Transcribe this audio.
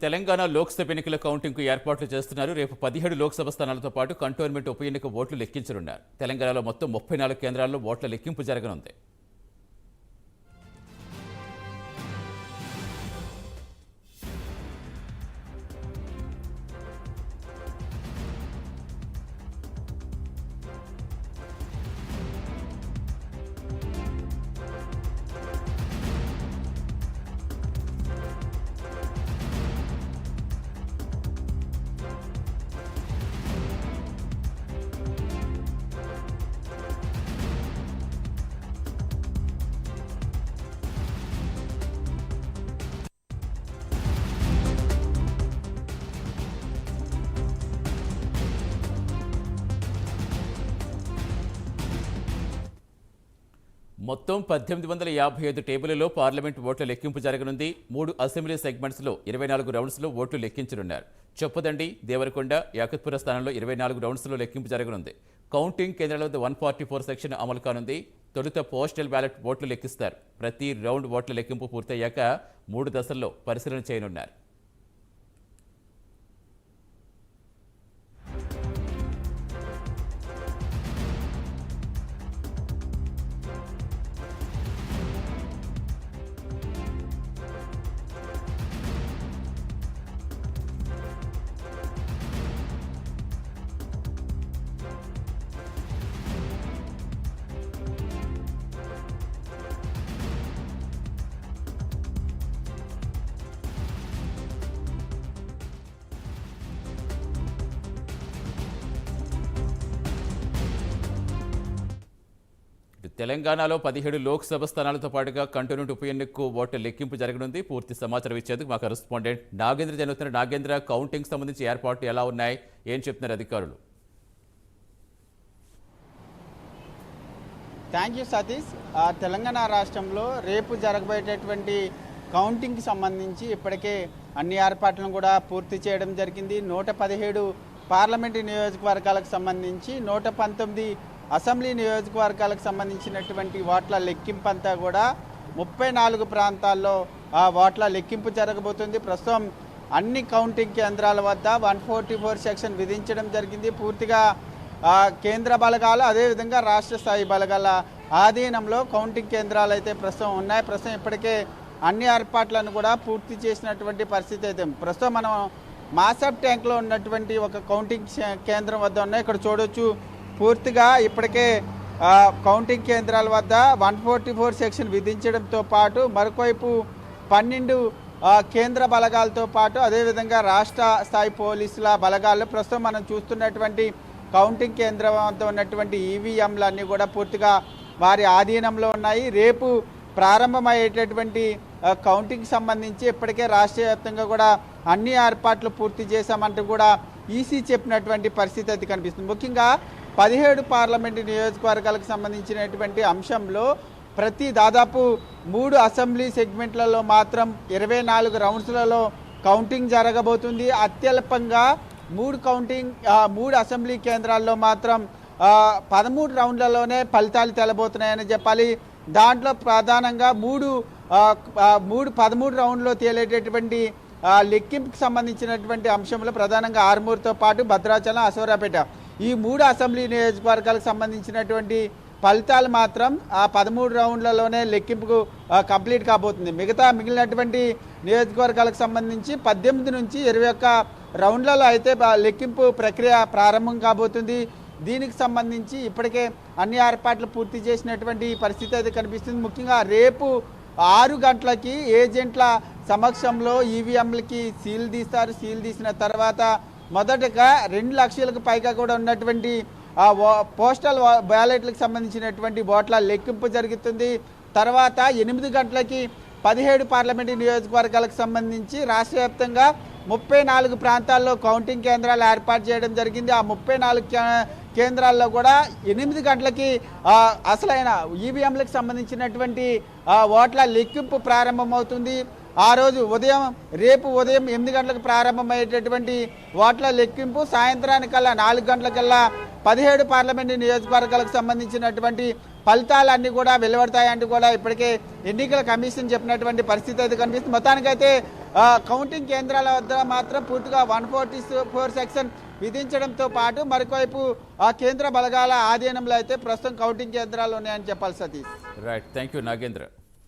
తెలంగాణ లోక్సభ ఎన్నికల కౌంటింగ్ కు ఏర్పాట్లు చేస్తున్నారు. రేపు 17 లోక్సభ స్థానాలతో పాటు కంటోన్మెంట్ ఉప ఎన్నిక ఓట్లు లెక్కించనున్నారు. తెలంగాణలో మొత్తం 34 కేంద్రాల్లో ఓట్ల లెక్కింపు జరగనుంది. మొత్తం 1855 టేబుల్లో పార్లమెంట్ ఓట్ల లెక్కింపు జరగనుంది. 3 అసెంబ్లీ సెగ్మెంట్స్లో 24 రౌండ్స్లో ఓట్లు లెక్కించనున్నారు. చొప్పదండి, దేవరకొండ, యాకత్పుర స్థానంలో 24 రౌండ్స్లో లెక్కింపు జరగనుంది. కౌంటింగ్ కేంద్రాల వద్ద 144 సెక్షన్ అమలు కానుంది. తొలుత పోస్టల్ బ్యాలెట్ ఓట్లు లెక్కిస్తారు. ప్రతి రౌండ్ ఓట్ల లెక్కింపు పూర్తయ్యాక 3 దశల్లో పరిశీలన చేయనున్నారు. తెలంగాణలో 17 లోక్సభ స్థానాలతో పాటుగా కంటోన్మెంట్ ఉప ఎన్నికకు ఓట్ల లెక్కింపు జరగనుంది. పూర్తి సమాచారం ఇచ్చేందుకు మా కరెస్పాండెంట్ నాగేంద్ర జరుగుతున్న. నాగేంద్ర, కౌంటింగ్ సంబంధించి ఏర్పాట్లు ఎలా ఉన్నాయి, ఏం చెప్తున్నారు అధికారులు? Thank you Satish. తెలంగాణ రాష్ట్రంలో రేపు జరగబోయేటటువంటి కౌంటింగ్కి సంబంధించి ఇప్పటికే అన్ని ఏర్పాట్లను కూడా పూర్తి చేయడం జరిగింది. 117 పార్లమెంటు నియోజకవర్గాలకు సంబంధించి 119 అసెంబ్లీ నియోజకవర్గాలకు సంబంధించినటువంటి ఓట్ల లెక్కింపు అంతా కూడా 34 ప్రాంతాల్లో ఓట్ల లెక్కింపు జరగబోతుంది. ప్రస్తుతం అన్ని కౌంటింగ్ కేంద్రాల వద్ద 144 సెక్షన్ విధించడం జరిగింది. పూర్తిగా కేంద్ర బలగాలు అదేవిధంగా రాష్ట్ర స్థాయి బలగాల ఆధీనంలో కౌంటింగ్ కేంద్రాలు అయితే ప్రస్తుతం ఉన్నాయి. ప్రస్తుతం ఇప్పటికే అన్ని ఏర్పాట్లను కూడా పూర్తి చేసినటువంటి పరిస్థితి అయితే. ప్రస్తుతం మనం మాసప్ ట్యాంక్లో ఉన్నటువంటి ఒక కౌంటింగ్ కేంద్రం వద్ద ఉన్నాయి. ఇక్కడ చూడొచ్చు, పూర్తిగా ఇప్పటికే కౌంటింగ్ కేంద్రాల వద్ద 144 సెక్షన్ విధించడంతో పాటు మరొకవైపు 12 కేంద్ర బలగాలతో పాటు అదేవిధంగా రాష్ట్ర స్థాయి పోలీసుల బలగాలు ప్రస్తుతం మనం చూస్తున్నటువంటి కౌంటింగ్ కేంద్రం వద్ద ఉన్నటువంటి ఈవీఎంలన్నీ కూడా పూర్తిగా వారి ఆధీనంలో ఉన్నాయి. రేపు ప్రారంభమయ్యేటటువంటి కౌంటింగ్ సంబంధించి ఇప్పటికే రాష్ట్ర వ్యాప్తంగా కూడా అన్ని ఏర్పాట్లు పూర్తి చేశామంటూ కూడా ఈసీ చెప్పినటువంటి పరిస్థితి అయితే కనిపిస్తుంది. ముఖ్యంగా 17 పార్లమెంటు నియోజకవర్గాలకు సంబంధించినటువంటి అంశంలో దాదాపు 3 అసెంబ్లీ సెగ్మెంట్లలో మాత్రం 24 రౌండ్స్లలో కౌంటింగ్ జరగబోతుంది. అత్యల్పంగా 3 అసెంబ్లీ కేంద్రాల్లో మాత్రం 13 రౌండ్లలోనే ఫలితాలు తెలబోతున్నాయని చెప్పాలి. దాంట్లో ప్రధానంగా 13 రౌండ్లో తేలేటటువంటి లెక్కింపుకి సంబంధించినటువంటి అంశంలో ప్రధానంగా ఆర్మూర్తో పాటు భద్రాచలం, అసోరాపేట ఈ 3 అసెంబ్లీ నియోజకవర్గాలకు సంబంధించినటువంటి ఫలితాలు మాత్రం 13 రౌండ్లలోనే లెక్కింపుకు కంప్లీట్ కాబోతుంది. మిగిలినటువంటి నియోజకవర్గాలకు సంబంధించి 18 నుంచి 21 రౌండ్లలో అయితే లెక్కింపు ప్రక్రియ ప్రారంభం కాబోతుంది. దీనికి సంబంధించి ఇప్పటికే అన్ని ఏర్పాట్లు పూర్తి చేసినటువంటి పరిస్థితి అయితే కనిపిస్తుంది. ముఖ్యంగా రేపు 6 గంటలకి ఏజెంట్ల సమక్షంలో ఈవీఎంలకి సీల్ తీస్తారు. సీల్ తీసిన తర్వాత మొదటగా 2 లక్షలకు పైగా కూడా ఉన్నటువంటి పోస్టల్ బ్యాలెట్లకు సంబంధించినటువంటి ఓట్ల లెక్కింపు జరుగుతుంది. తర్వాత 8 గంటలకి 17 పార్లమెంటు నియోజకవర్గాలకు సంబంధించి రాష్ట్ర వ్యాప్తంగా 34 ప్రాంతాల్లో కౌంటింగ్ కేంద్రాలు ఏర్పాటు చేయడం జరిగింది. ఆ 34 కేంద్రాల్లో కూడా 8 గంటలకి అసలైన ఈవీఎంలకు సంబంధించినటువంటి ఓట్ల లెక్కింపు ప్రారంభమవుతుంది. ఆ రోజు రేపు ఉదయం 8 గంటలకు ప్రారంభమయ్యేటటువంటి ఓట్ల లెక్కింపు సాయంత్రానికల్లా 4 గంటలకల్లా 17 పార్లమెంటు నియోజకవర్గాలకు సంబంధించినటువంటి ఫలితాలన్నీ కూడా వెలువడతాయంటూ కూడా ఇప్పటికే ఎన్నికల కమిషన్ చెప్పినటువంటి పరిస్థితి అయితే కనిపిస్తుంది. మొత్తానికైతే కౌంటింగ్ కేంద్రాల వద్ద మాత్రం పూర్తిగా 144 సెక్షన్ విధించడంతో పాటు మరొకవైపు ఆ కేంద్ర బలగాల ఆధీనంలో అయితే ప్రస్తుతం కౌంటింగ్ కేంద్రాలు ఉన్నాయని చెప్పాలి Satish. Right, thank you Nagendra.